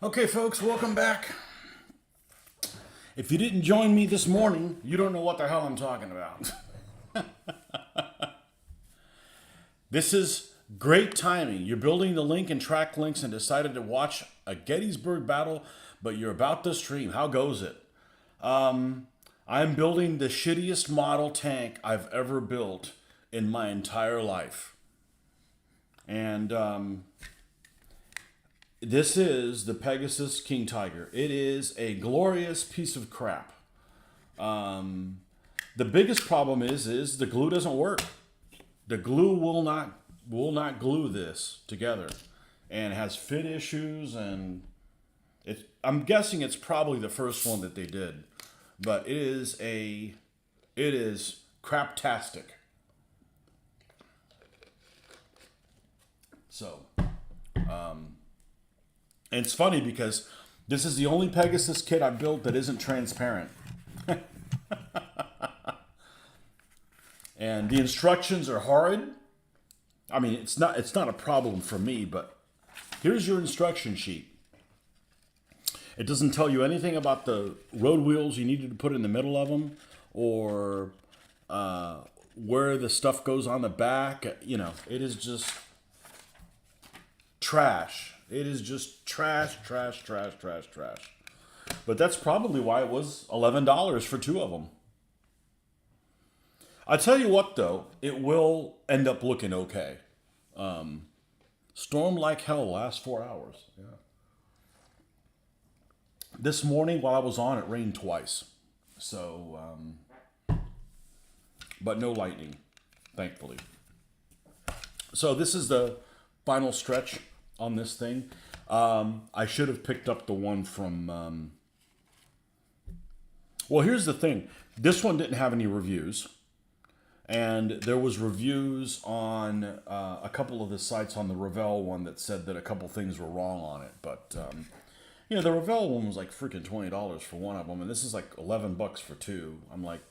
Okay, folks, welcome back. If you didn't join me this morning, you don't know what the hell I'm talking about. This is great timing. You're building the link and track links and decided to watch a Gettysburg battle, but you're about to stream. How goes it? I'm building the shittiest model tank I've ever built in my entire life. And this is the Pegasus King Tiger. It is a glorious piece of crap. The biggest problem is the glue doesn't work. The glue will not glue this together, and it has fit issues. And I'm guessing it's probably the first one that they did, but it is craptastic. So. And it's funny because this is the only Pegasus kit I've built that isn't transparent. And the instructions are horrid. I mean, it's not a problem for me, but here's your instruction sheet. It doesn't tell you anything about the road wheels you needed to put in the middle of them, or where the stuff goes on the back. You know, it is just trash. It is just trash. But that's probably why it was $11 for two of them. I tell you what, though, it will end up looking okay. Storm like hell last 4 hours. Yeah. This morning while I was on, it rained twice. So, but no lightning, thankfully. So this is the final stretch on this thing. I should have picked up the one from... well, here's the thing. This one didn't have any reviews. And there was reviews on a couple of the sites on the Revell one that said that a couple things were wrong on it. But, you know, the Revell one was like freaking $20 for one of them. And this is like $11 for two. I'm like...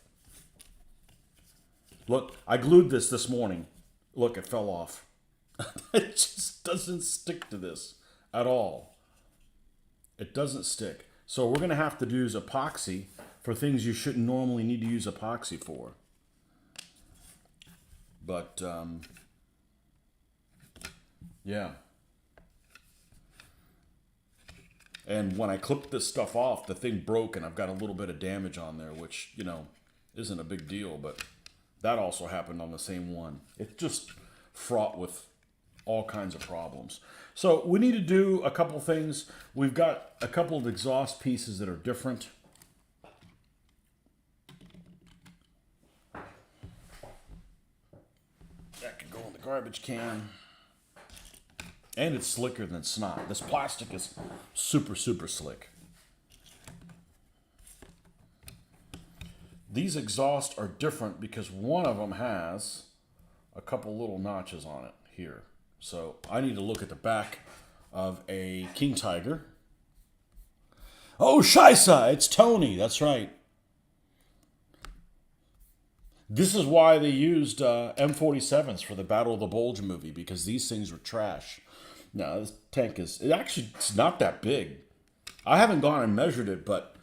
Look, I glued this morning. Look, it fell off. It just doesn't stick to this at all. It doesn't stick. So we're going to have to use epoxy for things you shouldn't normally need to use epoxy for. But, yeah. And when I clipped this stuff off, the thing broke and I've got a little bit of damage on there, which, you know, isn't a big deal. But that also happened on the same one. It's just fraught with all kinds of problems. So we need to do a couple things. We've got a couple of exhaust pieces that are different. That could go in the garbage can. And it's slicker than snot. This plastic is super slick. These exhausts are different because one of them has a couple little notches on it here. So I need to look at the back of a King Tiger. Oh, Scheisse! It's Tony. That's right. This is why they used M47s for the Battle of the Bulge movie, because these things were trash. No, this tank it's not that big. I haven't gone and measured it, but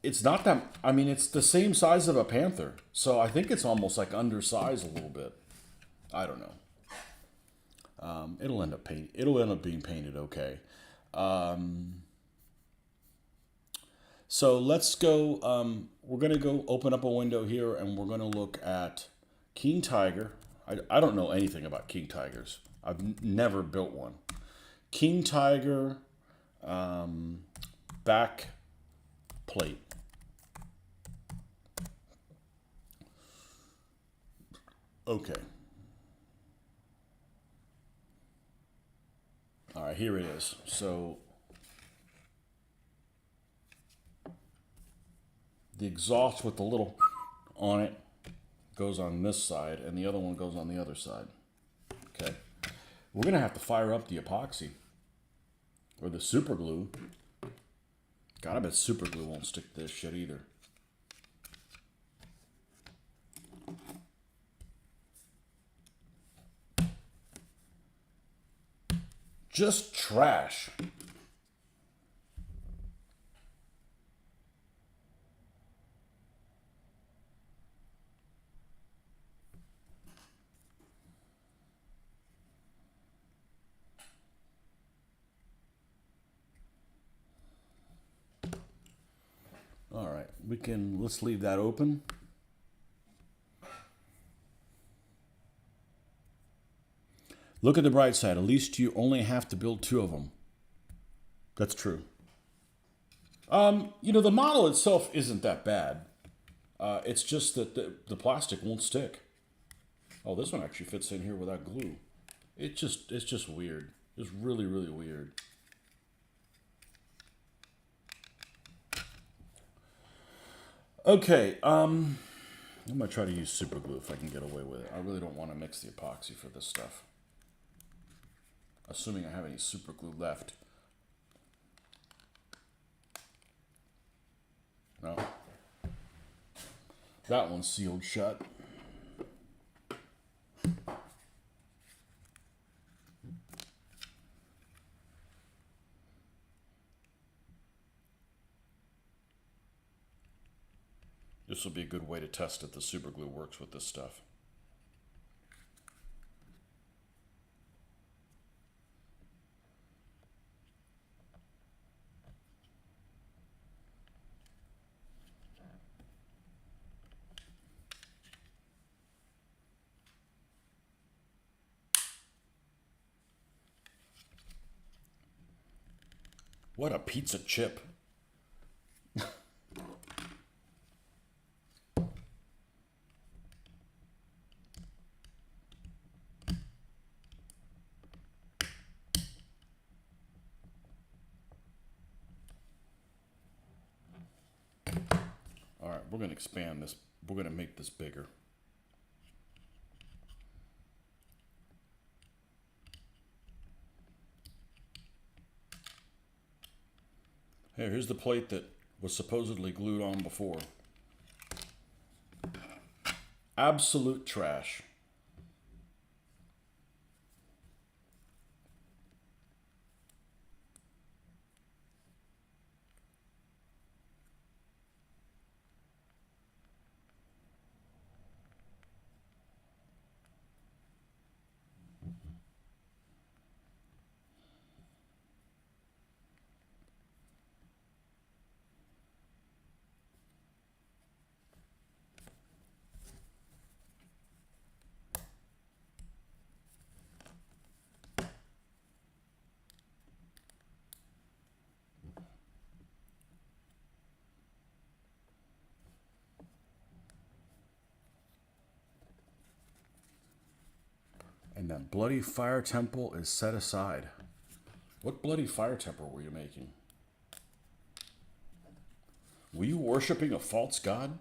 it's not that... I mean, it's the same size of a Panther. So I think it's almost like undersized a little bit. I don't know. It'll end up being painted okay. So let's go. We're gonna go open up a window here, and we're gonna look at King Tiger. I don't know anything about King Tigers. I've never built one. King Tiger back plate. Okay. All right, here it is. So the exhaust with the little on it goes on this side, and the other one goes on the other side. Okay. We're going to have to fire up the epoxy or the super glue. God, I bet super glue won't stick to this shit either. Just trash. let's leave that open. Look at the bright side. At least you only have to build 2 of them. That's true. You know, the model itself isn't that bad. It's just that the plastic won't stick. Oh, this one actually fits in here without glue. It's just weird. It's really, really weird. Okay, I'm gonna try to use super glue if I can get away with it. I really don't want to mix the epoxy for this stuff. Assuming I have any super glue left. No. That one's sealed shut. This will be a good way to test if the super glue works with this stuff. What a pizza chip. All right, we're going to expand this. We're going to make this bigger. Hey, here's the plate that was supposedly glued on before. Absolute trash. And that bloody fire temple is set aside. What bloody fire temple were you making? Were you worshiping a false god?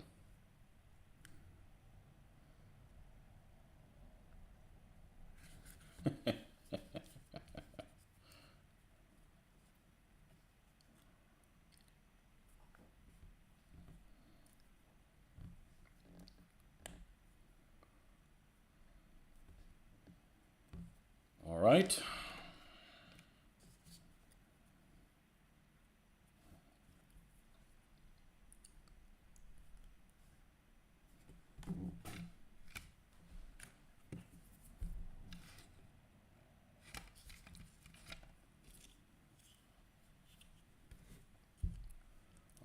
All right.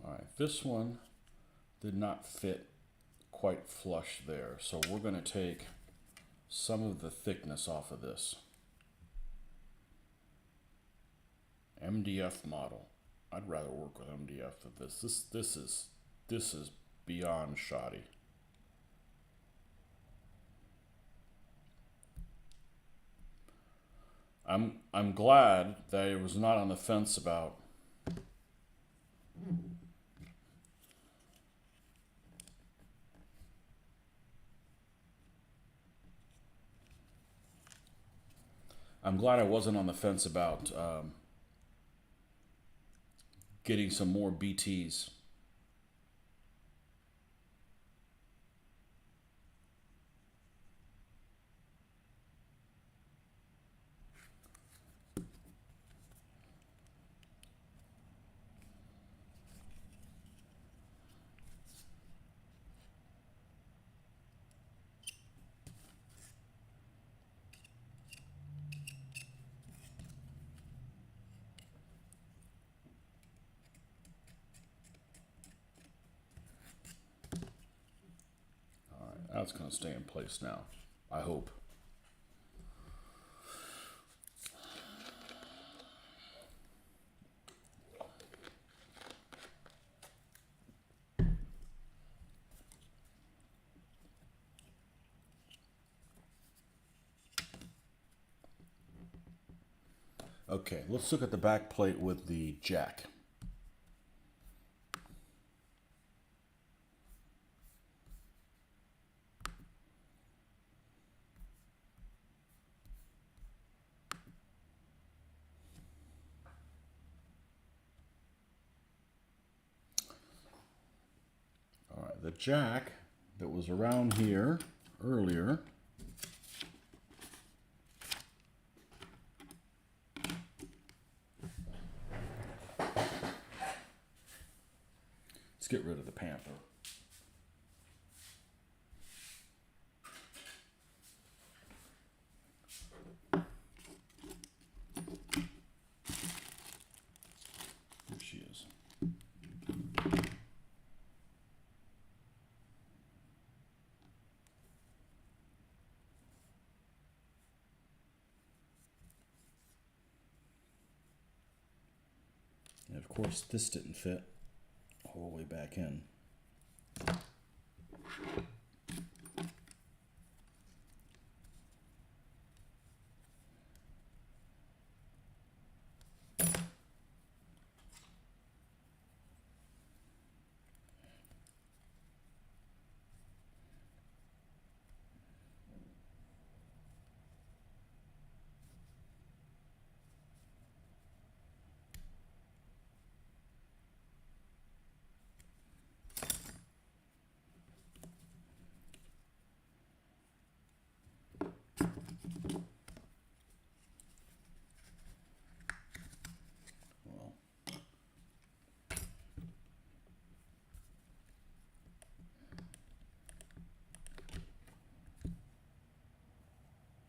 All right, this one did not fit quite flush there, so we're going to take some of the thickness off of this. MDF model. I'd rather work with MDF than this. This is beyond shoddy. I'm glad that it was not on the fence about I'm glad I wasn't on the fence about getting some more BTs. Now it's going to stay in place now, I hope. Okay, let's look at the back plate with the jack. All right, the jack that was around here earlier let's get rid of the Panther. Here she is. And of course, this didn't fit all the way back in.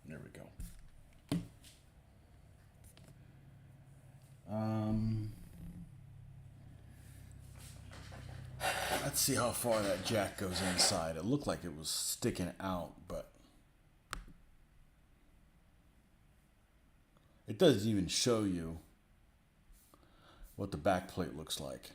There we go. Let's see how far that jack goes inside. It looked like it was sticking out, but it doesn't even show you what the back plate looks like.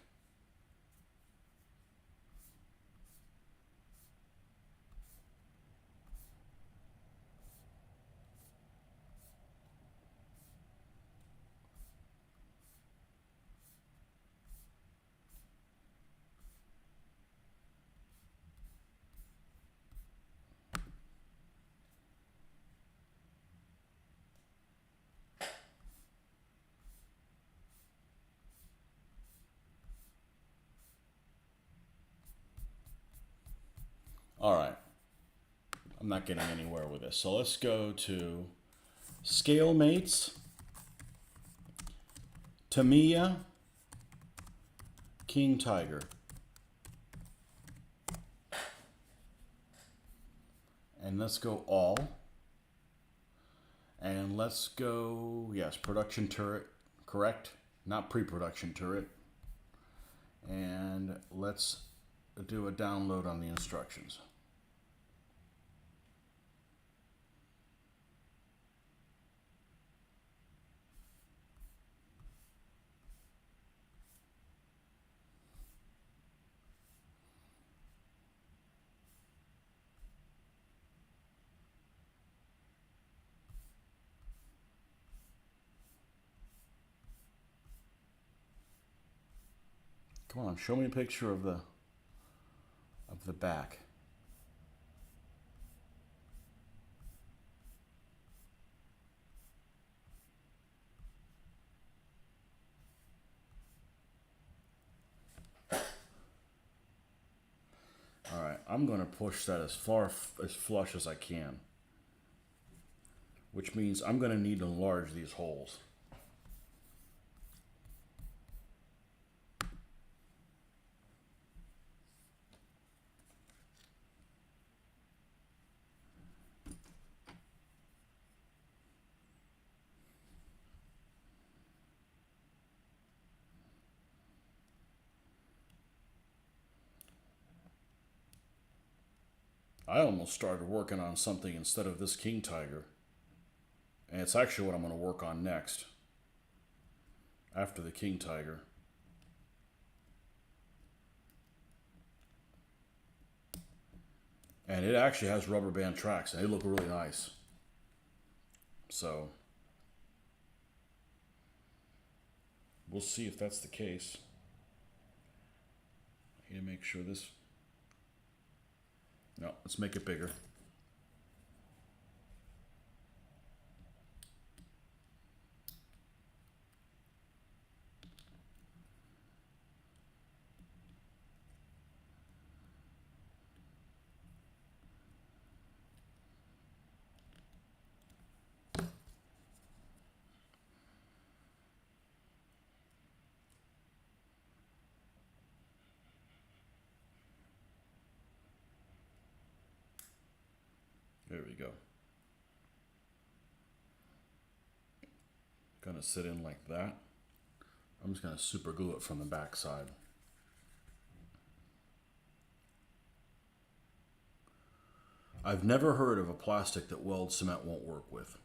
All right. I'm not getting anywhere with this. So let's go to Scale Mates, Tamiya, King Tiger. And let's go all. And let's go, yes, production turret, correct? Not pre-production turret. And let's do a download on the instructions. Come on, show me a picture of the back. All right, I'm going to push that as flush as I can, which means I'm going to need to enlarge these holes. I almost started working on something instead of this King Tiger. And it's actually what I'm going to work on next. After the King Tiger. And it actually has rubber band tracks, and they look really nice. So, we'll see if that's the case. I need to make sure this... No, let's make it bigger. There we go. Gonna sit in like that. I'm just gonna super glue it from the back side. I've never heard of a plastic that weld cement won't work with.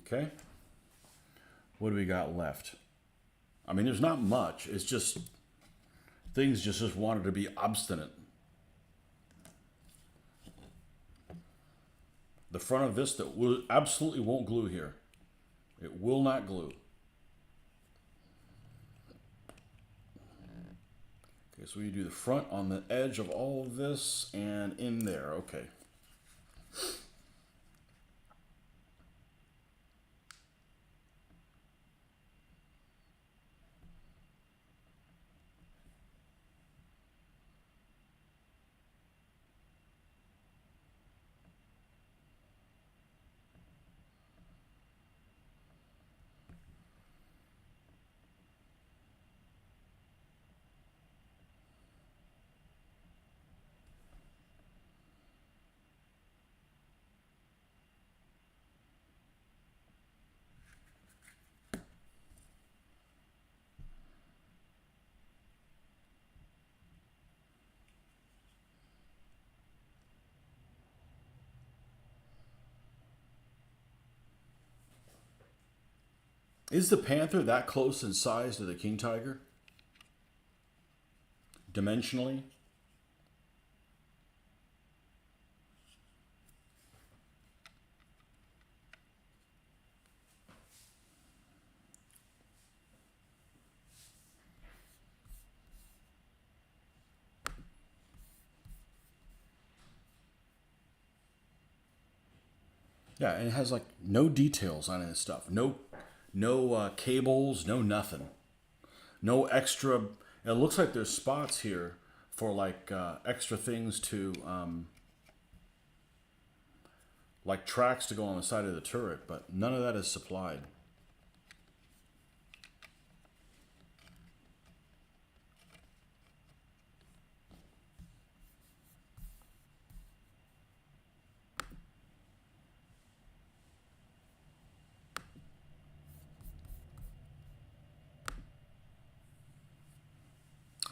Okay. What do we got left? I mean, there's not much. It's just things just wanted to be obstinate. The front of this that will absolutely won't glue here. It will not glue. Okay, so we do the front on the edge of all of this and in there. Okay. Is the Panther that close in size to the King Tiger? Dimensionally? Yeah, and it has like no details on any stuff. No cables, no nothing. No extra. It looks like there's spots here for like extra things to, like tracks to go on the side of the turret, but none of that is supplied.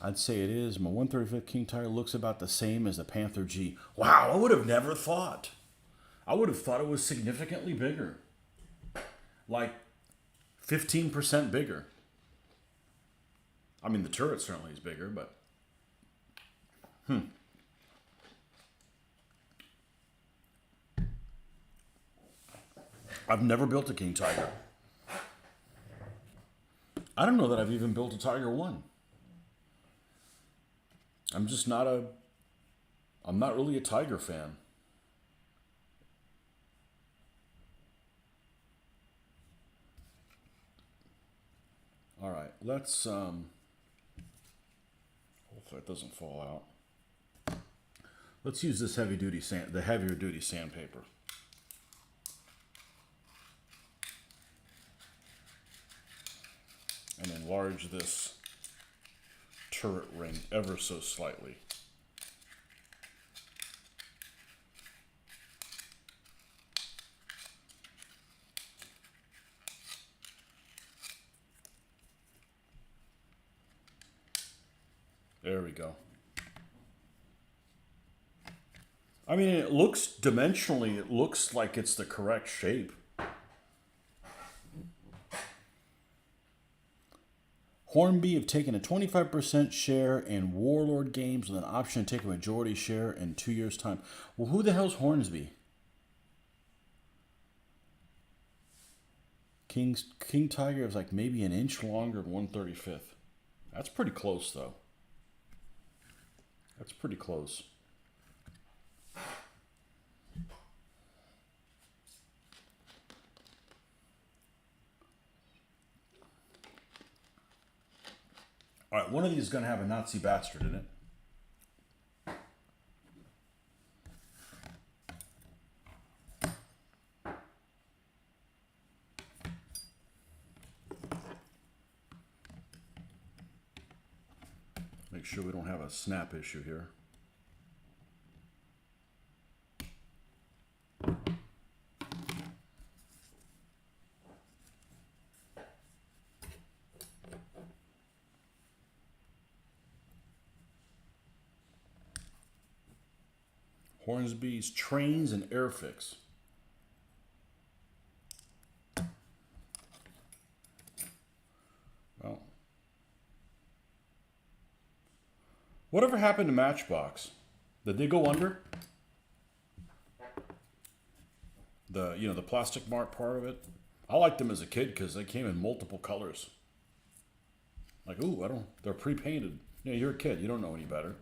I'd say it is. My 135th King Tiger looks about the same as the Panther G. Wow, I would have never thought. I would have thought it was significantly bigger. Like 15% bigger. I mean, the turret certainly is bigger, but... I've never built a King Tiger. I don't know that I've even built a Tiger 1. I'm just not a... I'm not really a Tiger fan. All right, let's... hopefully it doesn't fall out. Let's use this the heavier duty sandpaper. And enlarge this turret ring ever so slightly. There we go. I mean, it looks dimensionally, it looks like it's the correct shape. Hornby have taken a 25% share in Warlord games with an option to take a majority share in 2 years' time. Well, who the hell's Hornsby? King Tiger is like maybe an inch longer than 1/35. That's pretty close, though. That's pretty close. All right, one of these is going to have a Nazi bastard in it. Make sure we don't have a snap issue here. Hornsby's Trains and Airfix. Well, whatever happened to Matchbox? Did they go under? The plastic mark part of it. I liked them as a kid because they came in multiple colors. Like, ooh, they're pre-painted. Yeah, you're a kid. You don't know any better.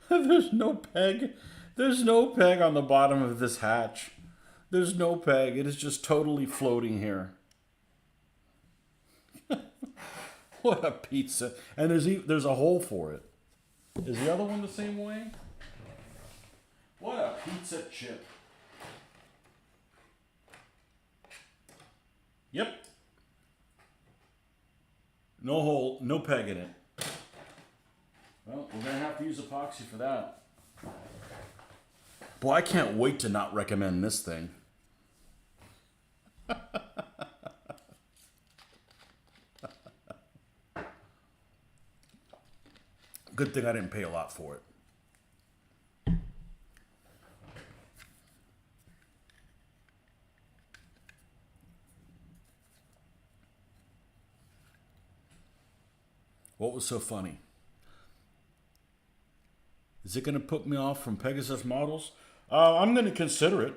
There's no peg. There's no peg on the bottom of this hatch. There's no peg. It is just totally floating here. What a pizza. And there's a hole for it. Is the other one the same way? What a pizza chip. Yep. No hole, no peg in it. Well, we're going to have to use epoxy for that. Boy, I can't wait to not recommend this thing. Good thing I didn't pay a lot for it. What was so funny? Is it going to put me off from Pegasus models? I'm going to consider it.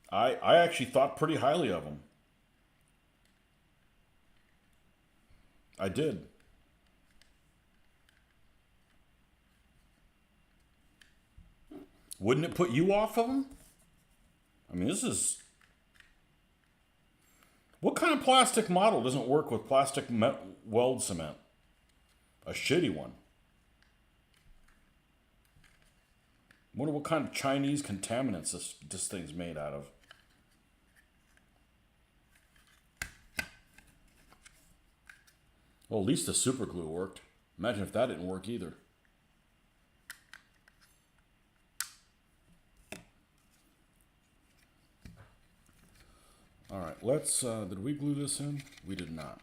I actually thought pretty highly of them. I did. Wouldn't it put you off of them? I mean, this is... What kind of plastic model doesn't work with plastic weld cement? A shitty one. Wonder what kind of Chinese contaminants this thing's made out of. Well, at least the super glue worked. Imagine if that didn't work either. All right, let's, did we glue this in? We did not.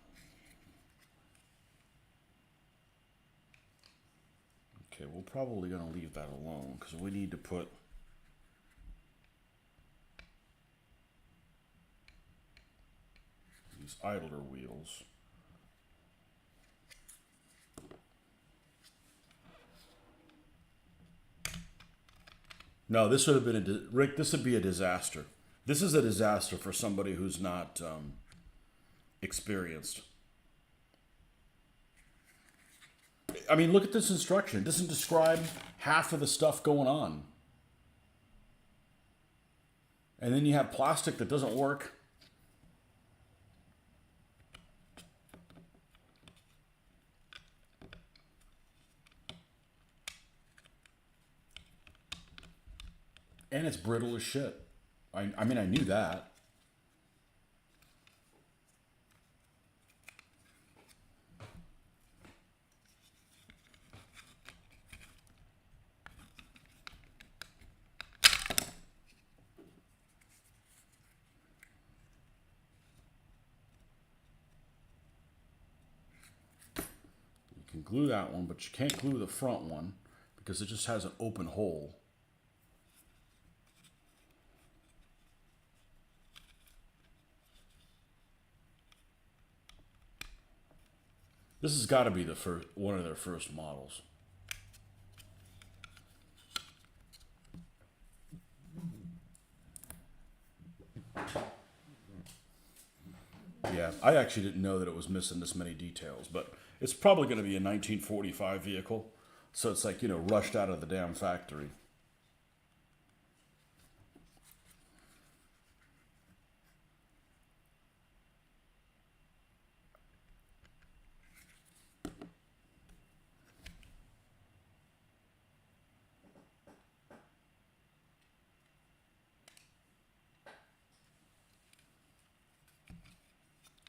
Okay, we're probably going to leave that alone because we need to put these idler wheels. No, this would have been Rick, this would be a disaster. This is a disaster for somebody who's not experienced. I mean, look at this instruction. It doesn't describe half of the stuff going on. And then you have plastic that doesn't work. And it's brittle as shit. I mean, I knew that. glue that one, but you can't glue the front one because it just has an open hole. This has got to be the first one of their first models. Yeah, I actually didn't know that it was missing this many details, but it's probably going to be a 1945 vehicle, so it's like, you know, rushed out of the damn factory.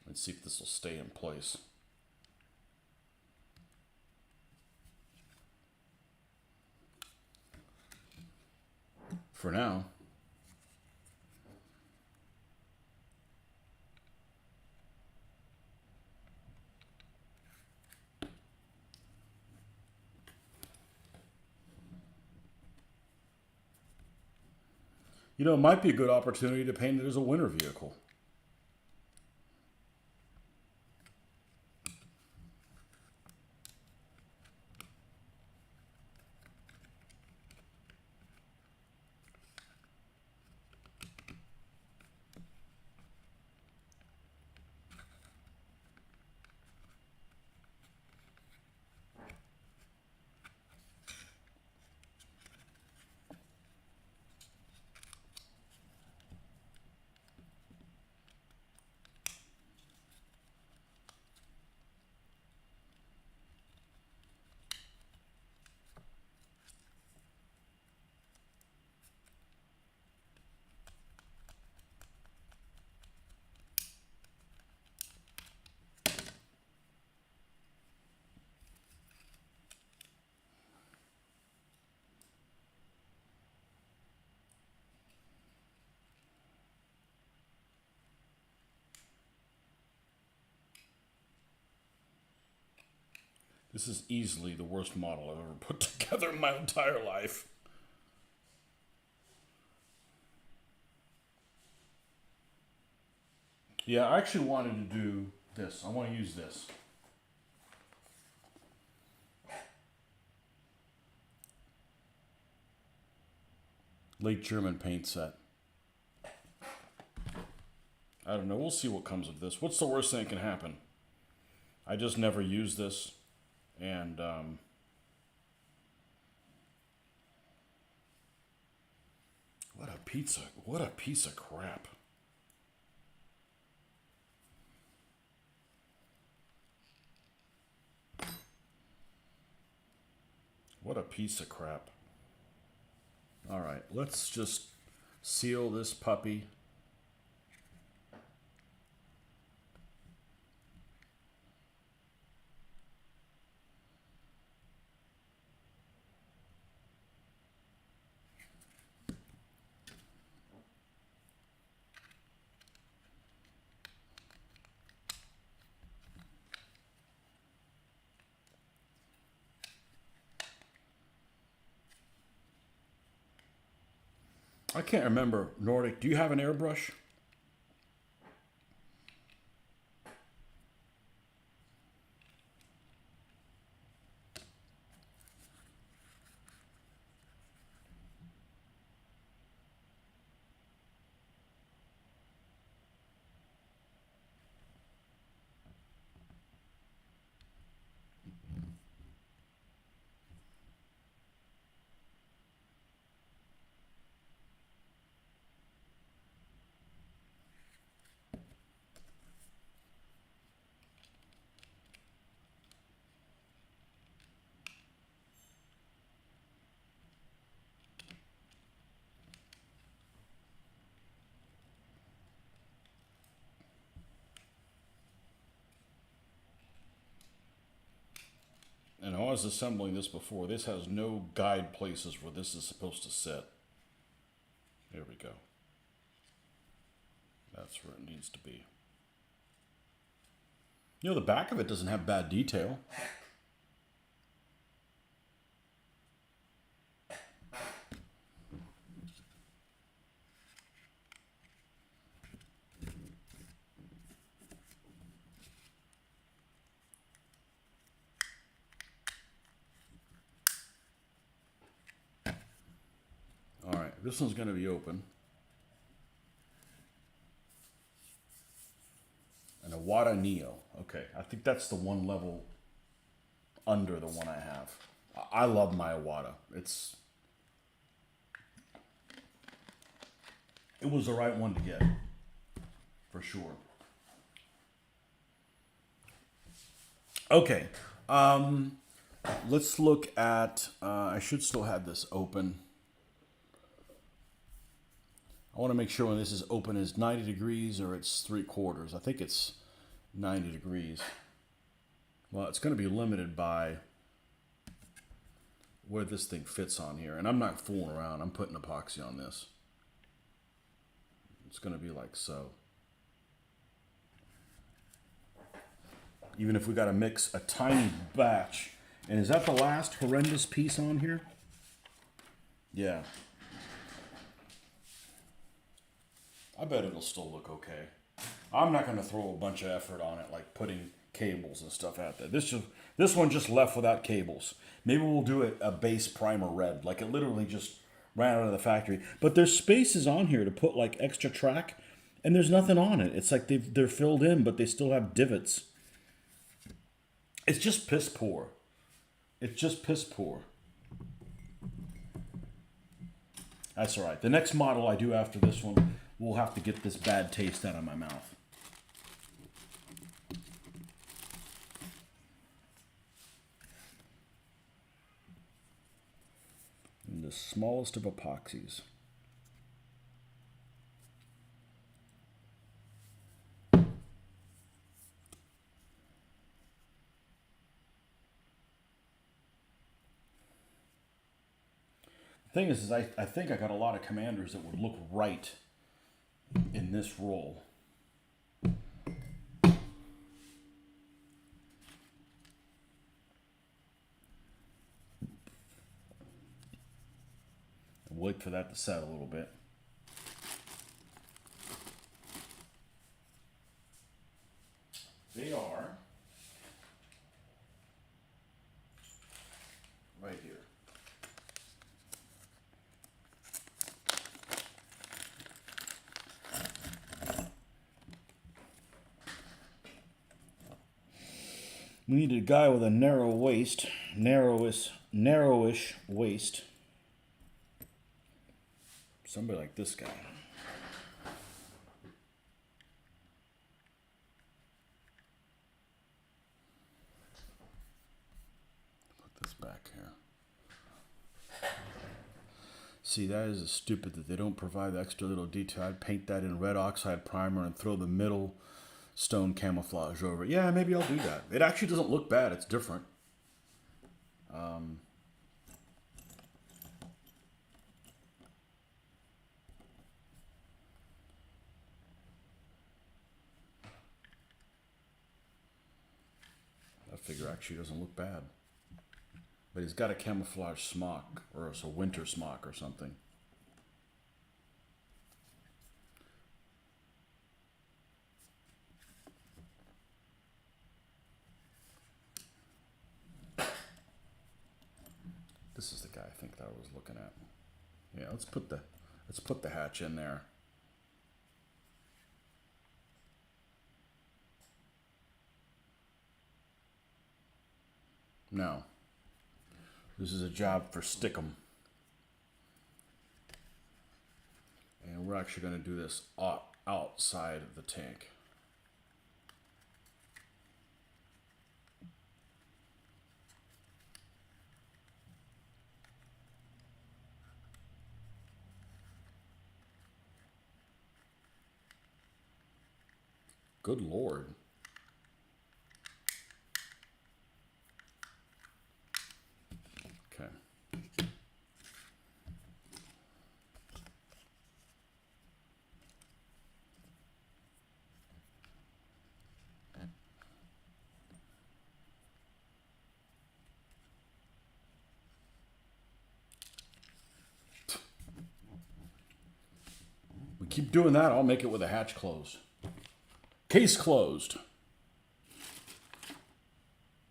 Let's see if this will stay in place. For now. You know, it might be a good opportunity to paint it as a winter vehicle. This is easily the worst model I've ever put together in my entire life. Yeah, I actually wanted to do this. I want to use this. Late German paint set. I don't know. We'll see what comes of this. What's the worst thing that can happen? I just never use this. And, what a piece of crap. What a piece of crap. All right, let's just seal this puppy. I can't remember, Nordic, do you have an airbrush? And I was assembling this before. This has no guide places where this is supposed to sit. There we go. That's where it needs to be. You know, the back of it doesn't have bad detail. this one's going to be open. An Iwata Neo. Okay, I think that's the one level under the one I have. I love my Iwata. It was the right one to get, for sure. Okay, let's look at, I should still have this open. I want to make sure when this is open is 90 degrees or it's 3/4. I think it's 90 degrees. Well, it's going to be limited by where this thing fits on here. And I'm not fooling around. I'm putting epoxy on this. It's going to be like so. Even if we got to mix a tiny batch. And is that the last horrendous piece on here? Yeah. I bet it'll still look okay. I'm not going to throw a bunch of effort on it, like putting cables and stuff out there. This one just left without cables. Maybe we'll do a base primer red. Like it literally just ran out of the factory. But there's spaces on here to put like extra track, and there's nothing on it. It's like they're filled in, but they still have divots. It's just piss poor. It's just piss poor. That's all right. The next model I do after this one, we'll have to get this bad taste out of my mouth. And the smallest of epoxies. The thing is I think I got a lot of commanders that would look right in this roll. Wait for that to set a little bit. They are right here. We need a guy with a narrow waist, narrowish waist. Somebody like this guy. Put this back here. See, that is stupid that they don't provide the extra little detail. I'd paint that in red oxide primer and throw the middle stone camouflage over it. Yeah, maybe I'll do that. It actually doesn't look bad. It's different. That figure actually doesn't look bad. But he's got a camouflage smock, or it's a winter smock or something. This is the guy I think that I was looking at. Yeah, let's put the hatch in there. Now, this is a job for Stickum. And we're actually going to do this outside of the tank. Good Lord. Okay. We keep doing that, I'll make it with the hatch closed. Case closed.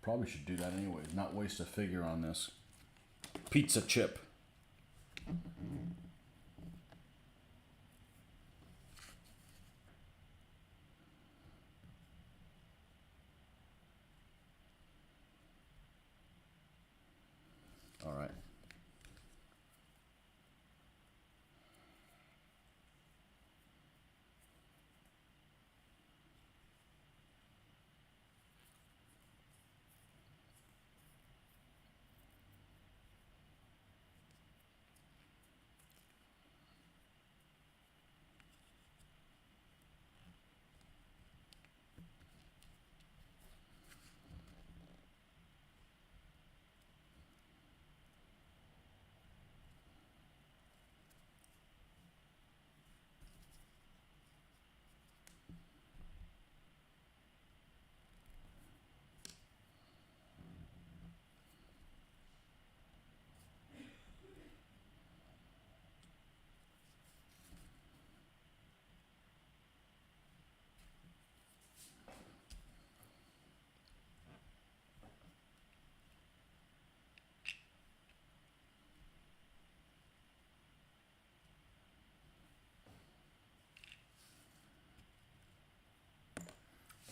Probably should do that anyway, not waste a figure on this. Pizza chip.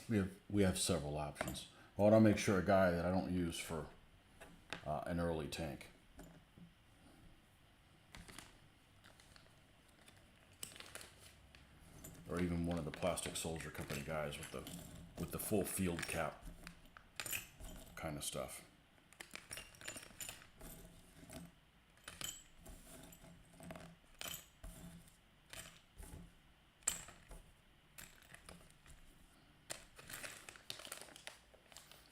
We have several options. I want to make sure a guy that I don't use for an early tank. Or even one of the Plastic Soldier Company guys with the full field cap kind of stuff.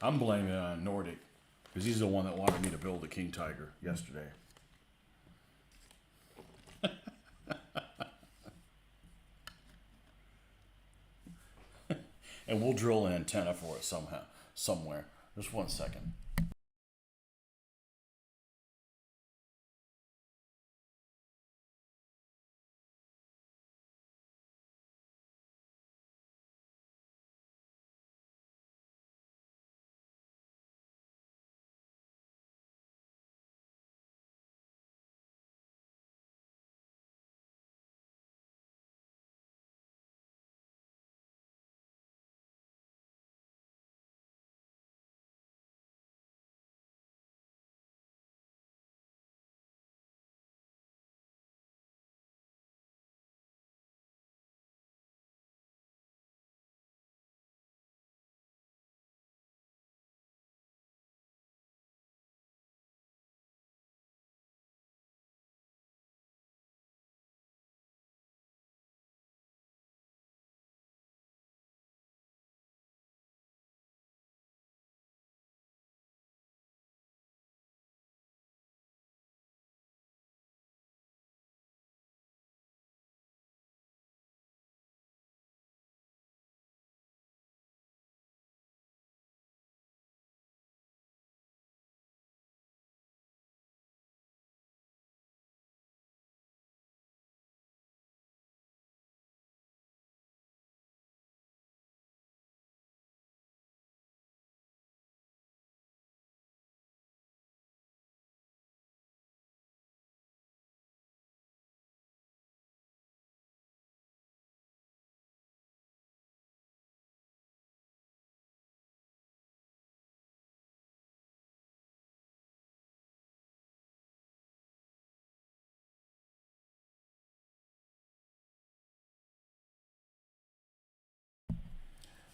I'm blaming it on Nordic because he's the one that wanted me to build a King Tiger yesterday. And we'll drill an antenna for it somehow, somewhere. Just 1 second.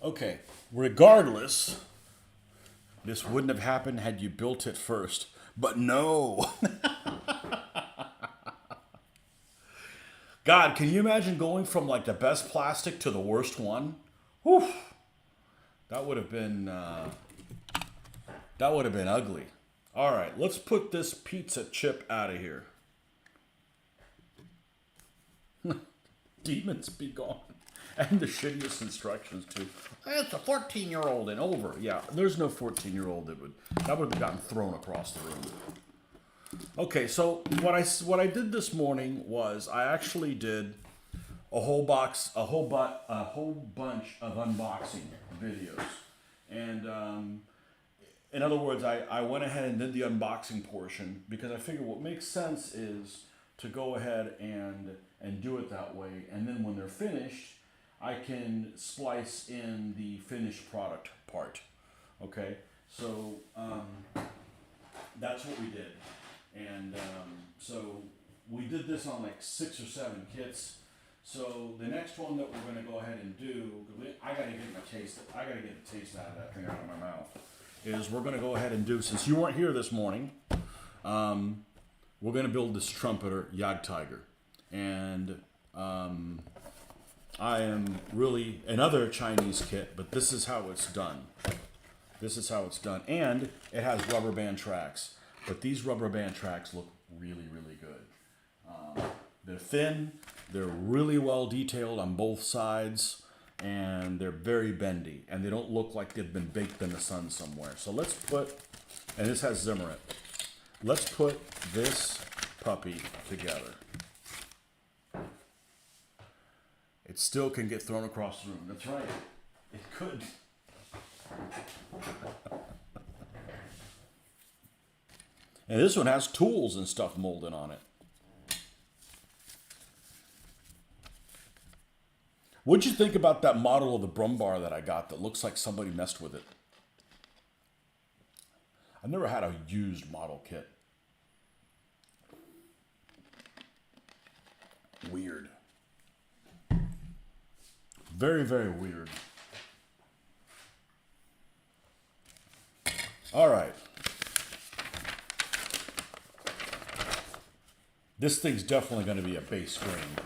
Okay, regardless, this wouldn't have happened had you built it first. But no. God, can you imagine going from like the best plastic to the worst one? Whew. That would have been ugly. All right, let's put this pizza chip out of here. Demons be gone. And the shittiest instructions too. It's a 14-year-old and over. Yeah, there's no 14-year-old that would have gotten thrown across the room. Okay, so what I did this morning was I actually did a whole bunch of unboxing videos, and in other words, I went ahead and did the unboxing portion because I figured what makes sense is to go ahead and do it that way, and then when they're finished, I can splice in the finished product part. Okay, so that's what we did. And so we did this on like 6 or 7 kits. So the next one that we're going to go ahead and do, I got to get the taste out of that thing out of my mouth, is we're going to go ahead and do, since you weren't here this morning, we're going to build this trumpeter Jagdtiger. And I am really another Chinese kit, but this is how it's done. This is how it's done. And it has rubber band tracks. But these rubber band tracks look really, really good. They're thin, they're really well detailed on both sides, and they're very bendy. And they don't look like they've been baked in the sun somewhere. So let's put, and this has Zimmerit. Let's put this puppy together. It still can get thrown across the room. That's right. It could. And this one has tools and stuff molded on it. What'd you think about that model of the Brumbar that I got that looks like somebody messed with it? I've never had a used model kit. Weird. Very, very weird. All right. This thing's definitely going to be a base green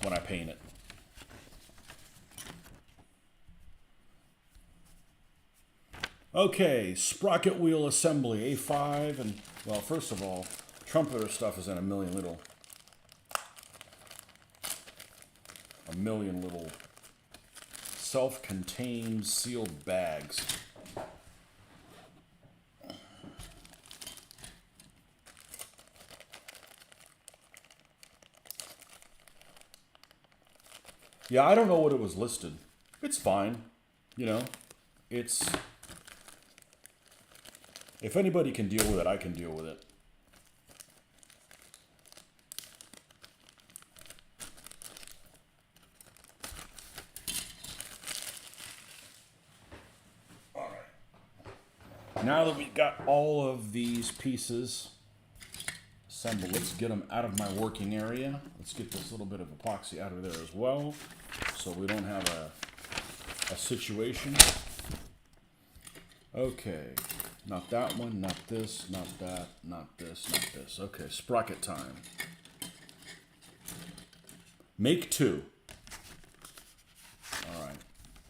when I paint it. Okay, sprocket wheel assembly, A5, and, well, first of all, trumpeter stuff is in a million little self-contained sealed bags. Yeah, I don't know what it was listed. It's fine. You know, it's... If anybody can deal with it, I can deal with it. All right. Now that we got all of these pieces assembled, let's get them out of my working area. Let's get this little bit of epoxy out of there as well, so we don't have a situation. Okay. Not that one, not this, not that, not this, not this. Okay, sprocket time. Make 2. All right.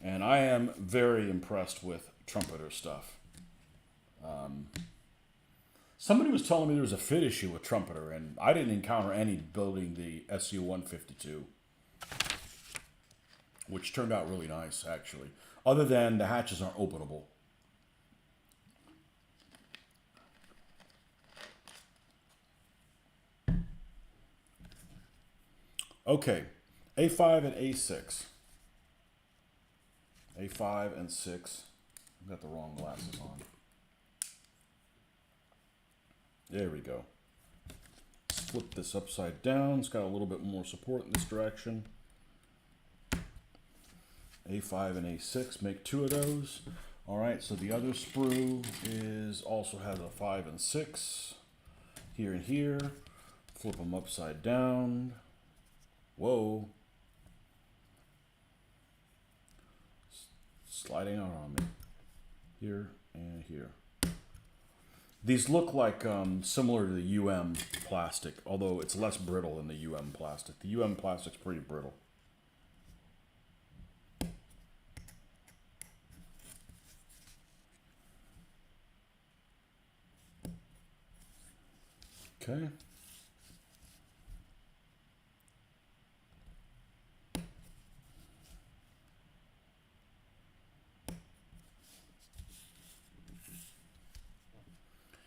And I am very impressed with trumpeter stuff. Somebody was telling me there was a fit issue with trumpeter, and I didn't encounter any building the SU-152, which turned out really nice, actually. Other than the hatches aren't openable. Okay, A5 and A6. A5 and 6. I've got the wrong glasses on. There we go. Flip this upside down. It's got a little bit more support in this direction. A5 and A6, make 2 of those. All right, so the other sprue also has a 5 and 6 here and here. Flip them upside down. Whoa. Sliding out on me. Here and here. These look like similar to the UM plastic, although it's less brittle than the UM plastic. The UM plastic's pretty brittle. Okay.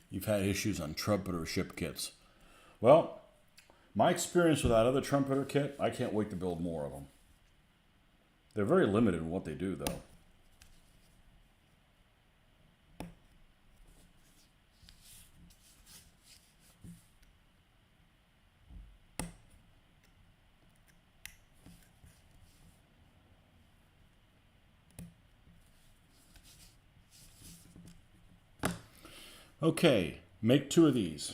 You've had issues on trumpeter ship kits. Well, my experience with that other trumpeter kit, I can't wait to build more of them. They're very limited in what they do, though. Okay, make 2 of these.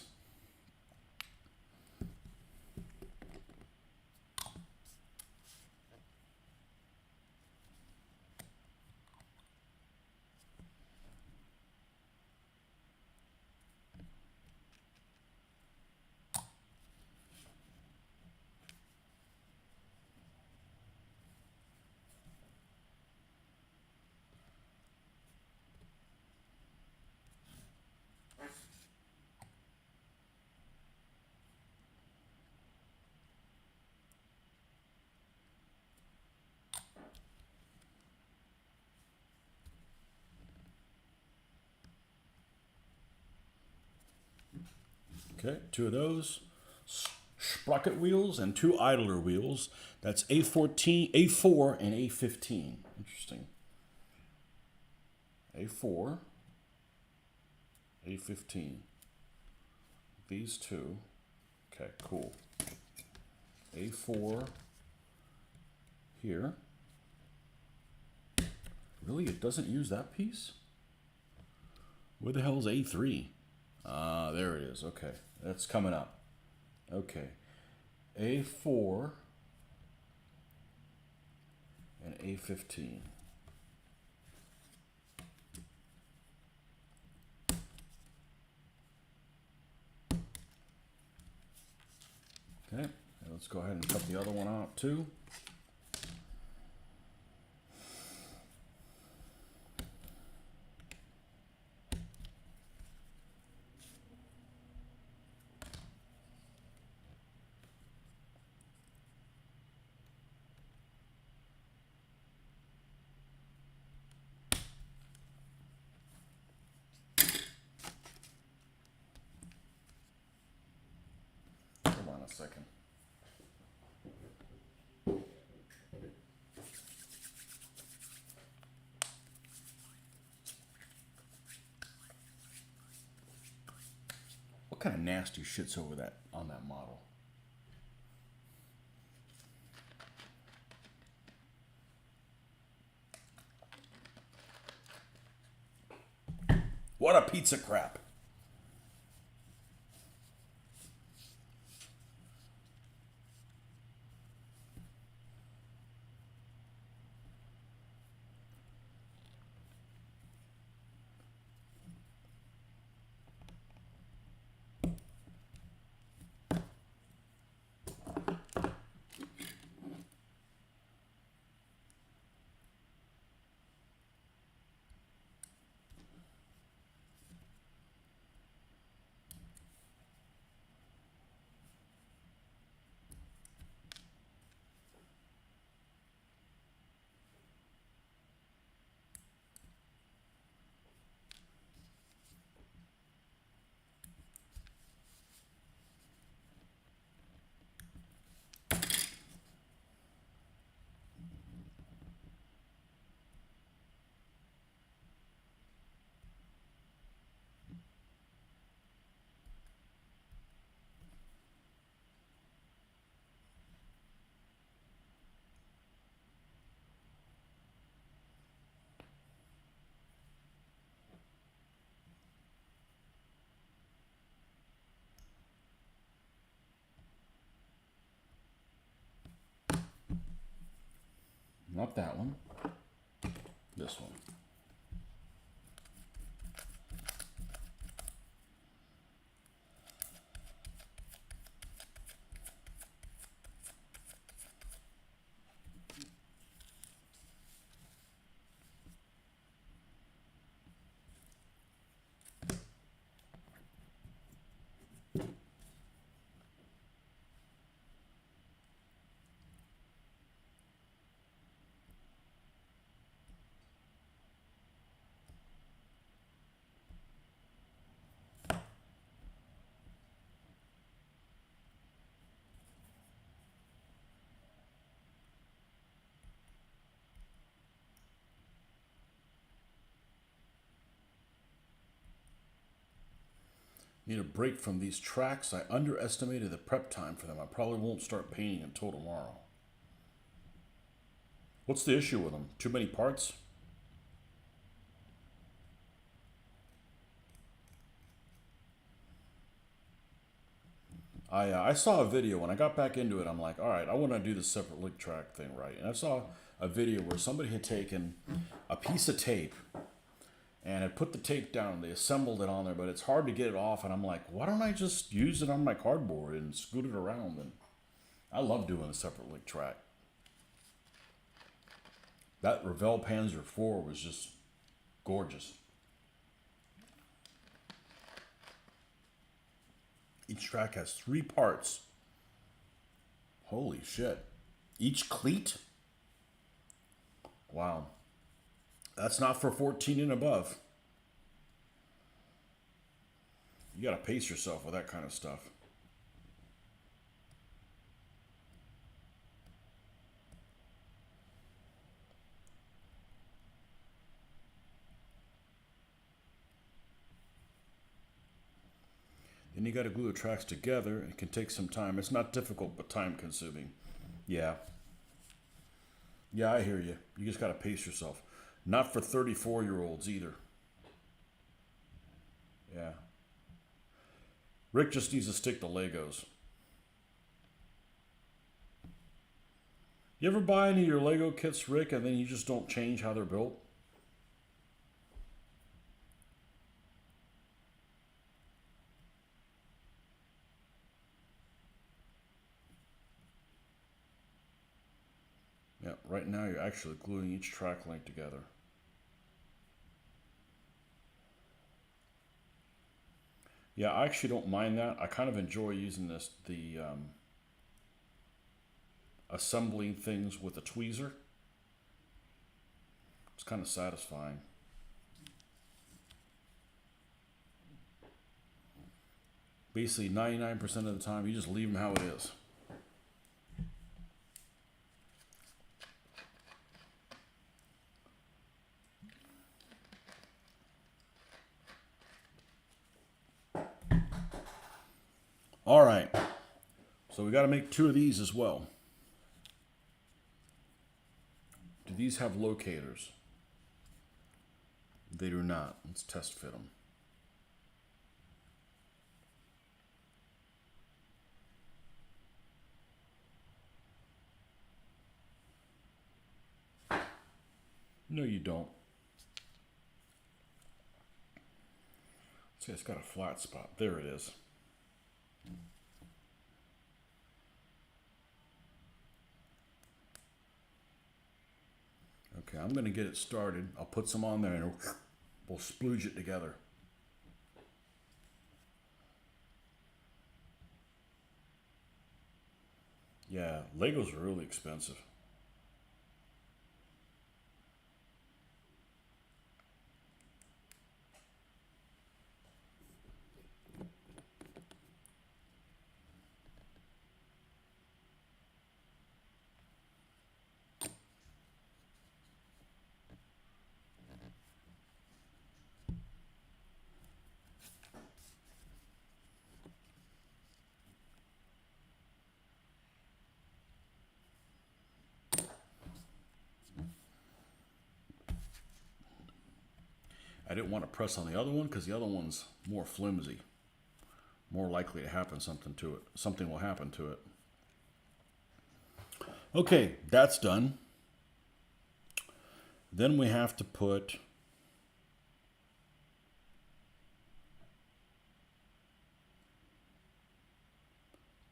Okay, 2 of those. Sprocket wheels and 2 idler wheels. That's A14, A4, and A15. Interesting. A4, A15. These 2. Okay, cool. A4 here. Really? It doesn't use that piece? Where the hell is A3? Ah, there it is. Okay. That's coming up. Okay. A4 and A15. Okay. Let's go ahead and cut the other one out too. Hold on a second. What kind of nasty shit's over that on that model? What a pizza crap. Not that one. This one. Need a break from these tracks. I underestimated the prep time for them. I probably won't start painting until tomorrow. What's the issue with them? Too many parts? I saw a video. When I got back into it, I'm like, all right, I want to do the separate lick track thing right. And I saw a video where somebody had taken a piece of tape and had put the tape down. They assembled it on there, but it's hard to get it off. And I'm like, why don't I just use it on my cardboard and scoot it around? And I love doing a separate lick track. That Revell Panzer IV was just gorgeous. Each track has 3 parts. Holy shit. Each cleat? Wow. That's not for 14 and above. You gotta pace yourself with that kind of stuff. Then you gotta glue the tracks together. It can take some time. It's not difficult, but time consuming. Yeah. Yeah, I hear you. You just got to pace yourself. Not for 34-year-olds either. Yeah. Rick just needs to stick to Legos. You ever buy any of your Lego kits, Rick, and then you just don't change how they're built? Yeah, right now you're actually gluing each track link together. Yeah, I actually don't mind that. I kind of enjoy using the assembling things with a tweezer. It's kind of satisfying. Basically, 99% of the time, you just leave them how it is. All right, so we got to make 2 of these as well. Do these have locators? They do not. Let's test fit them. No, you don't. See, it's got a flat spot. There it is. Okay, I'm going to get it started. I'll put some on there and we'll splooge it together. Yeah, Legos are really expensive. I didn't want to press on the other one because the other one's more flimsy. More likely to happen something to it. Something will happen to it. Okay, that's done. Then we have to put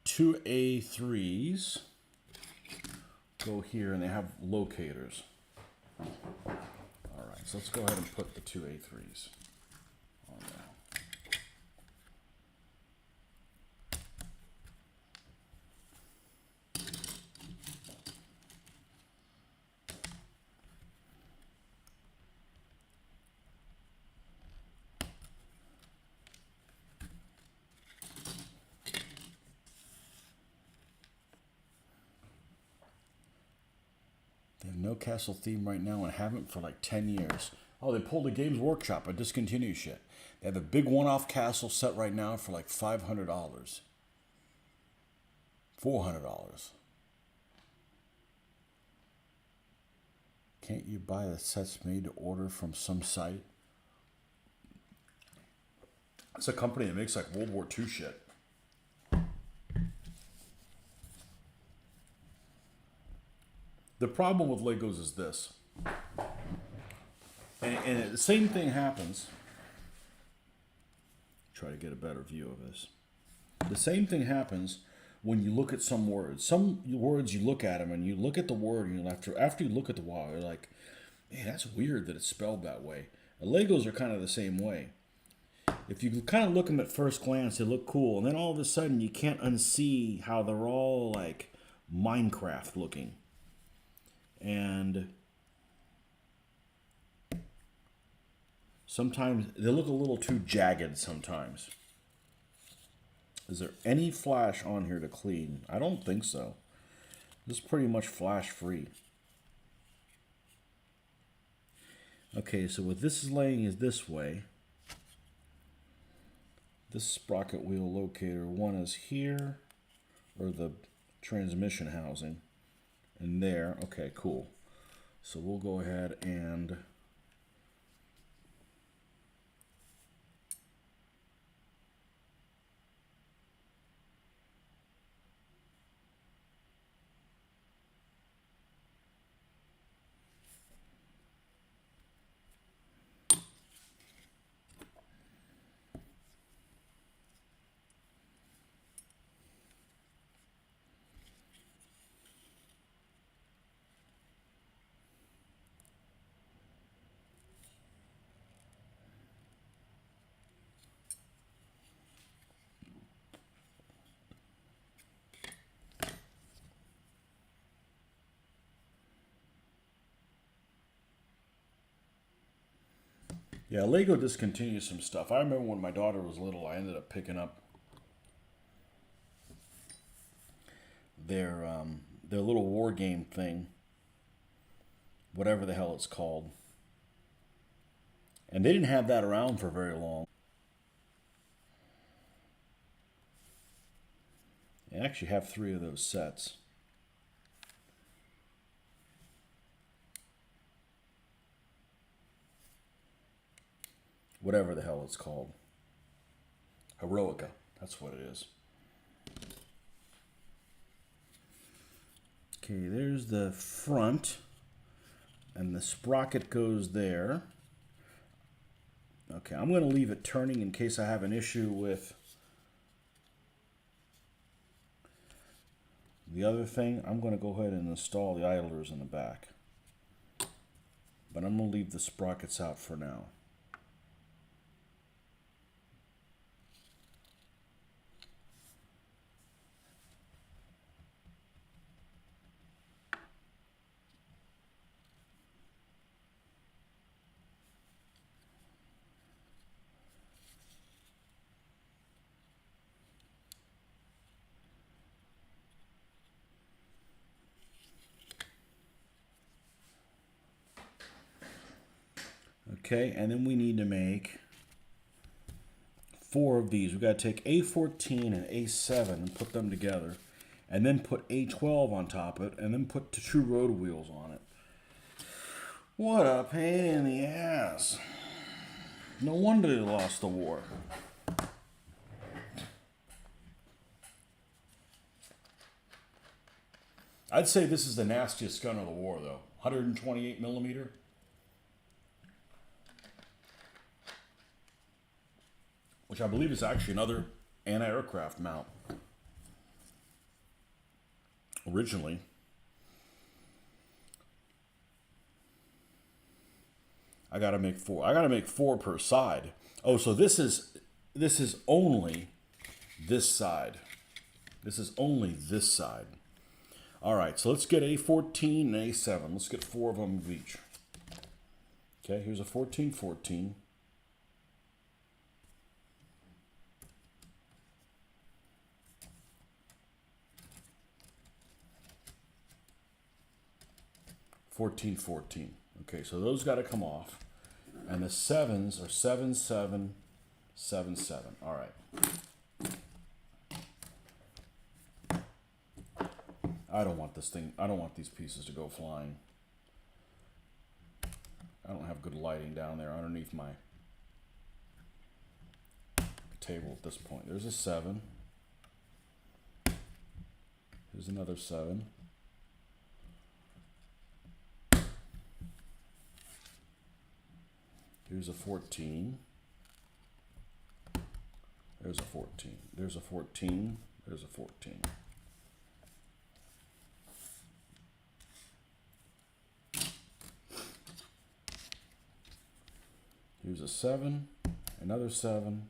two A3s. Go here and they have locators. All right, so let's go ahead and put the two A3s on there. They have no castle theme right now and haven't for like 10 years. Oh, they pulled a Games Workshop and discontinued shit. They have a big one-off castle set right now for like $500. $400. Can't you buy the sets made to order from some site? It's a company that makes like World War II shit. The problem with Legos is this. And the same thing happens. Try to get a better view of this. The same thing happens when you look at some words. Some words you look at them and you look at the word and after you look at the word, you're like, man, that's weird that it's spelled that way. And Legos are kind of the same way. If you kind of look at them at first glance, they look cool, and then all of a sudden you can't unsee how they're all like Minecraft looking. And sometimes they look a little too jagged sometimes. Is there any flash on here to clean? I don't think so. This is pretty much flash free. Okay, so what this is laying is this way. This sprocket wheel locator one is here, or the transmission housing, and there. Okay, cool. So we'll go ahead and yeah, Lego discontinued some stuff. I remember when my daughter was little, I ended up picking up their little war game thing, whatever the hell it's called. And they didn't have that around for very long. They actually have 3 of those sets. Whatever the hell it's called. Heroica. That's what it is. Okay, there's the front. And the sprocket goes there. Okay, I'm going to leave it turning in case I have an issue with the other thing. I'm going to go ahead and install the idlers in the back. But I'm going to leave the sprockets out for now. Okay, and then we need to make 4 of these. We've got to take A14 and A7 and put them together. And then put A12 on top of it. And then put the 2 road wheels on it. What a pain in the ass. No wonder they lost the war. I'd say this is the nastiest gun of the war, though. 128 millimeter. Which I believe is actually another anti-aircraft mount. Originally. I gotta make 4. I gotta make 4 per side. Oh, so this is only this side. This is only this side. All right, so let's get A14 and A7. Let's get 4 of them of each. Okay, here's a 14-14. Okay, so those got to come off. And the 7s are 7, 7, 7, 7. All right. I don't want this thing. I don't want these pieces to go flying. I don't have good lighting down there underneath my table at this point. There's a 7. Here's another 7. Here's a 14. There's a 14. There's a 14. There's a 14. Here's a 7. Another 7.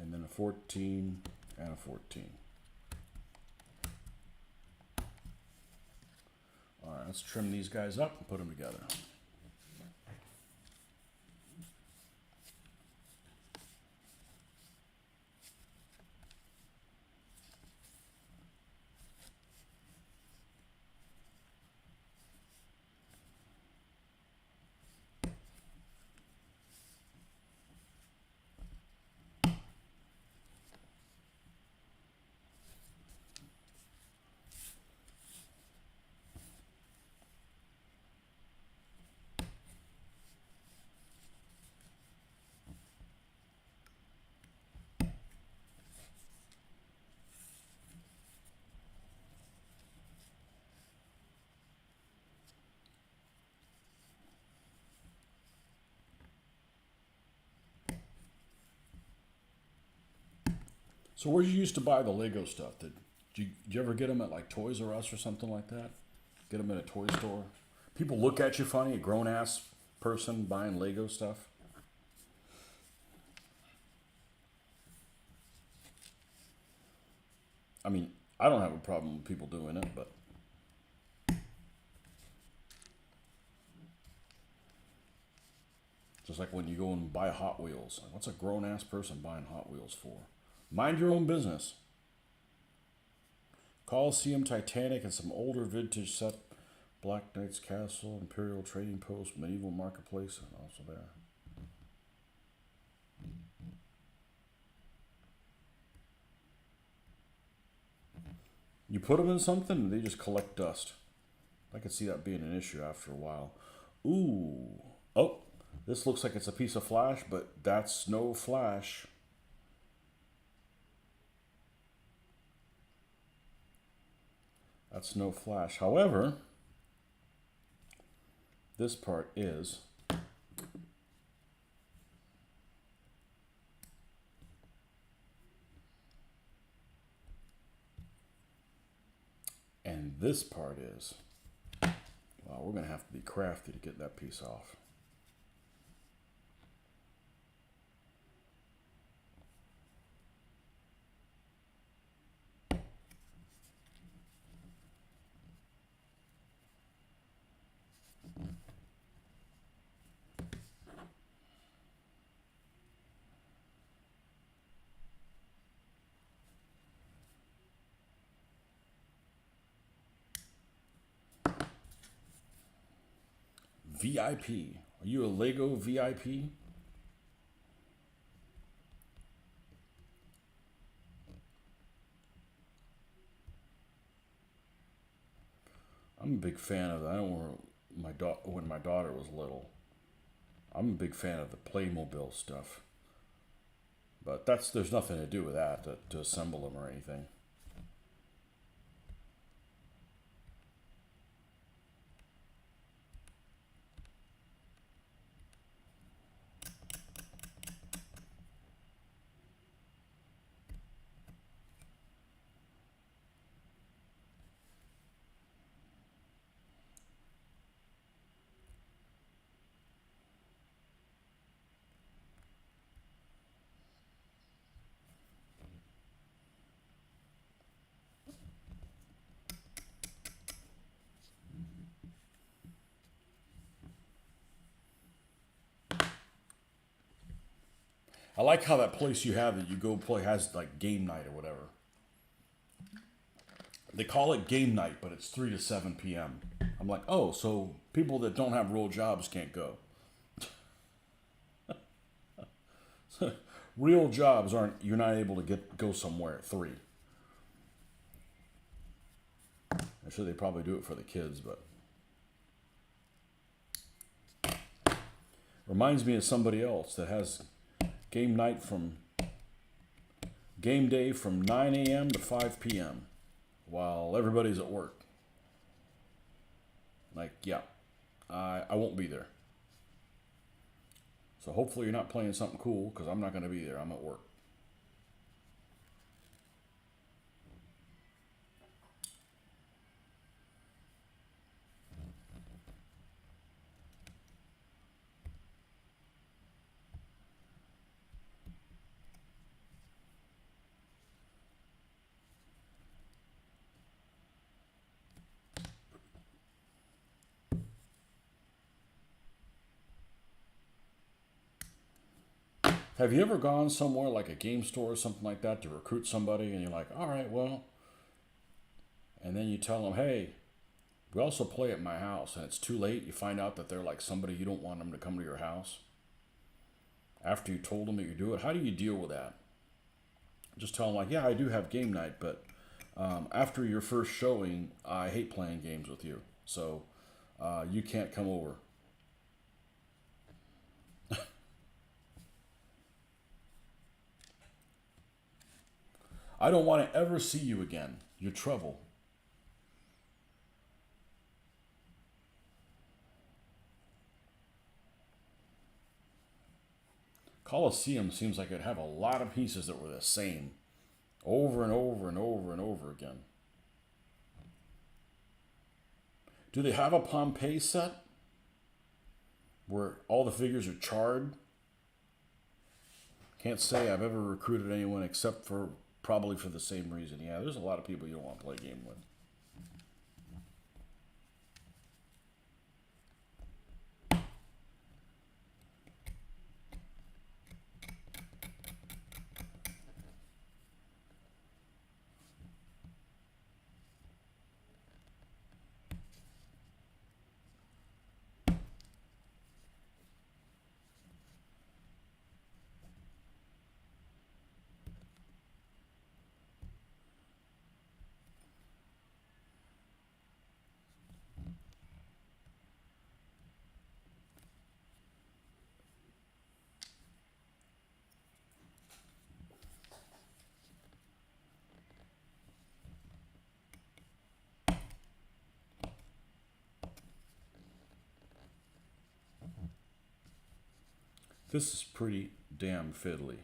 And then a 14 and a 14. All right, let's trim these guys up and put them together. So where did you used to buy the Lego stuff? Did you ever get them at like Toys R Us or something like that? Get them at a toy store? People look at you funny, a grown ass person buying Lego stuff. I mean, I don't have a problem with people doing it, but just like when you go and buy Hot Wheels. Like, what's a grown ass person buying Hot Wheels for? Mind your own business. Coliseum, Titanic, and some older vintage set. Black Knight's Castle, Imperial Trading Post, Medieval Marketplace, and also there. You put them in something and they just collect dust. I could see that being an issue after a while. Ooh. Oh, this looks like it's a piece of flash, but that's no flash. That's no flash. However, this part is. And this part is. Wow, we're going to have to be crafty to get that piece off. VIP. Are you a Lego VIP? I'm a big fan of that. I don't remember when my daughter was little. I'm a big fan of the Playmobil stuff. But there's nothing to do with that to assemble them or anything. I like how that place you have that you go play has like game night or whatever. They call it game night, but it's 3 to 7 p.m. I'm like, oh, so people that don't have real jobs can't go. Real jobs aren't, you're not able to go somewhere at 3. I'm sure they probably do it for the kids, but. Reminds me of somebody else that has game day from 9 a.m. to 5 p.m. while everybody's at work. Like, yeah, I won't be there. So hopefully you're not playing something cool because I'm not going to be there. I'm at work. Have you ever gone somewhere like a game store or something like that to recruit somebody and you're like, all right, well, and then you tell them, hey, we also play at my house, and it's too late. You find out that they're like somebody you don't want them to come to your house after you told them that you do it. How do you deal with that? Just tell them like, yeah, I do have game night, but after your first showing, I hate playing games with you, so you can't come over. I don't want to ever see you again. You're trouble. Coliseum seems like it'd have a lot of pieces that were the same. over and over and over and over again. Do they have a Pompeii set where all the figures are charred? Can't say I've ever recruited anyone except for probably for the same reason. Yeah, there's a lot of people you don't want to play a game with. This is pretty damn fiddly.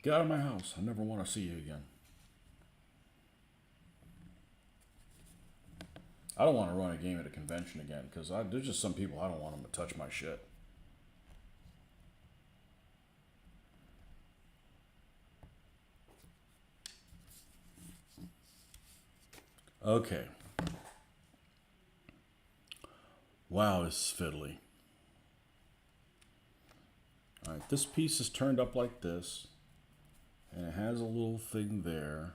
Get out of my house. I never want to see you again. I don't want to run a game at a convention again because there's just some people I don't want them to touch my shit. Okay. Wow, this is fiddly. Alright, this piece is turned up like this. And it has a little thing there.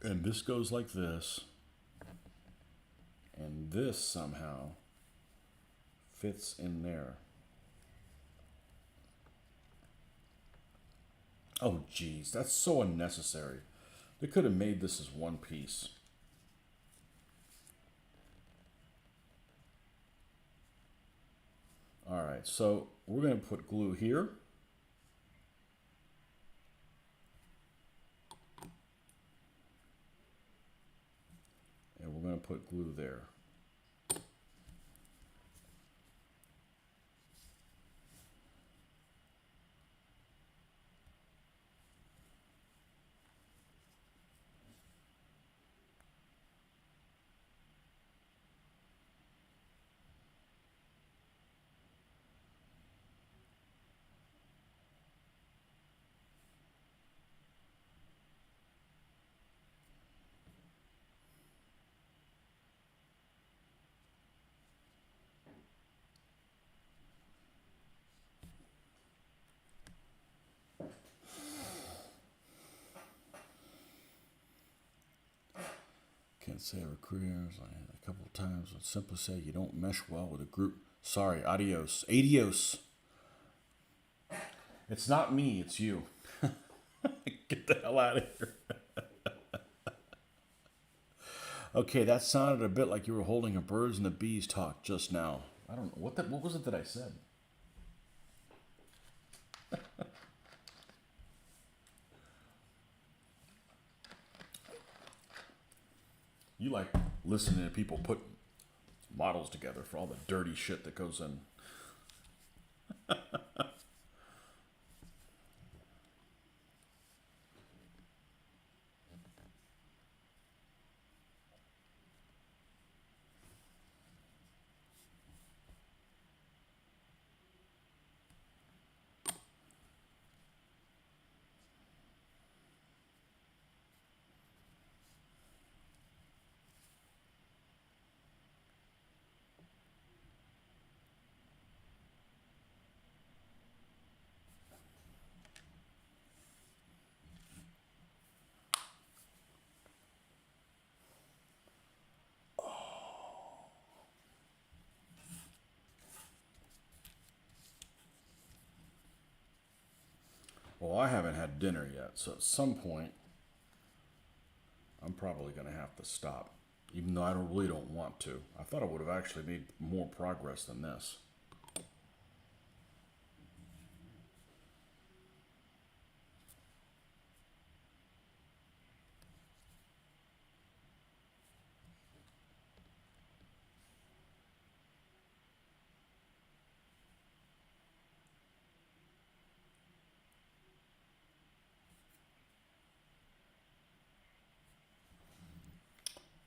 And this goes like this. And this somehow fits in there. Oh, geez, that's so unnecessary. They could have made this as one piece. All right, so we're going to put glue here. And we're going to put glue there. Can't say recruiters a couple of times. I'd simply say you don't mesh well with a group. Sorry, adios. Adios. It's not me, it's you. Get the hell out of here. Okay, that sounded a bit like you were holding a birds and the bees talk just now. I don't know. What was it that I said? You like listening to people put models together for all the dirty shit that goes in. Well, I haven't had dinner yet, so at some point, I'm probably going to have to stop. Even though I really don't want to. I thought I would have actually made more progress than this.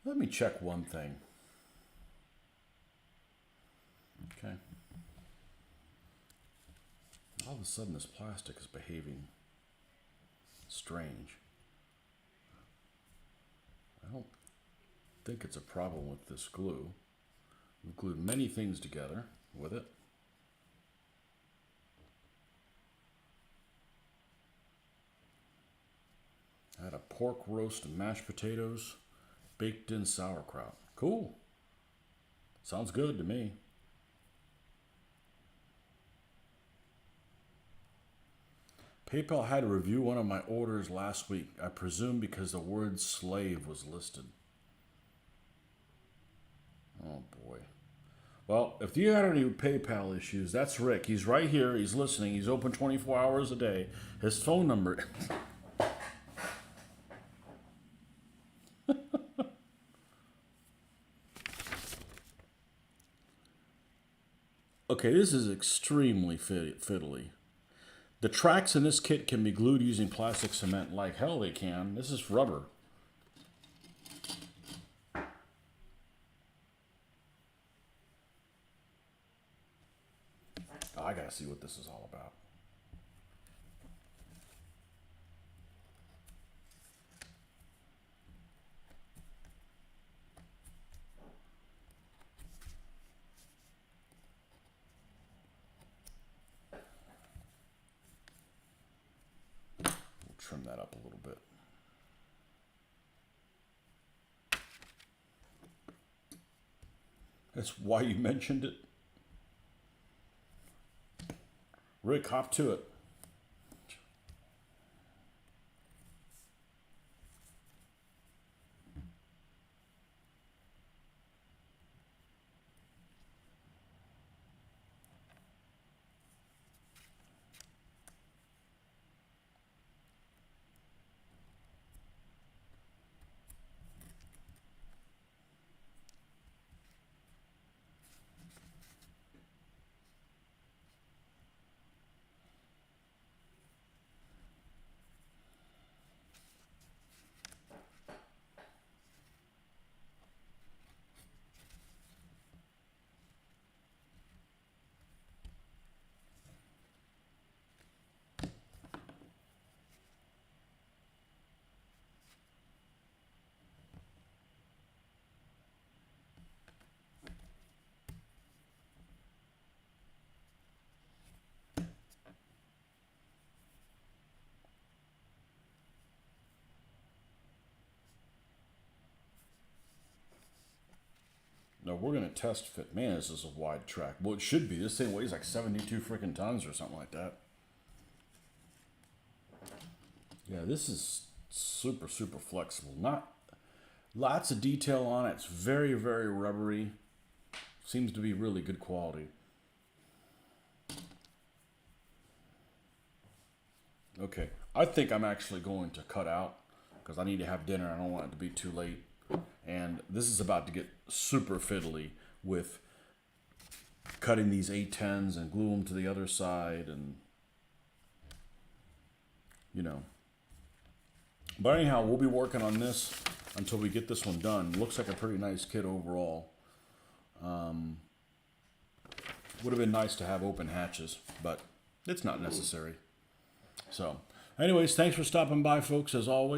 Let me check one thing. Okay. All of a sudden this plastic is behaving strange. I don't think it's a problem with this glue. We've glued many things together with it. I had a pork roast and mashed potatoes, baked in sauerkraut. Cool. Sounds good to me. PayPal had to review one of my orders last week. I presume because the word slave was listed. Oh boy. Well, if you had any PayPal issues, that's Rick. He's right here. He's listening. He's open 24 hours a day. His phone number. Okay, this is extremely fiddly. The tracks in this kit can be glued using plastic cement. Like hell they can. This is rubber. Oh, I gotta see what this is all about. We'll trim that up a little bit. That's why you mentioned it. Rick, hop to it. No, we're gonna test fit. Man, this is a wide track. Well, it should be. This thing weighs like 72 freaking tons or something like that. Yeah, this is super, super flexible. Not lots of detail on it. It's very, very rubbery. Seems to be really good quality. Okay, I think I'm actually going to cut out because I need to have dinner. I don't want it to be too late. And this is about to get super fiddly with cutting these A10s and glue them to the other side and, you know. But anyhow, we'll be working on this until we get this one done. Looks like a pretty nice kit overall. Would have been nice to have open hatches, but it's not necessary. So, anyways, thanks for stopping by, folks, as always.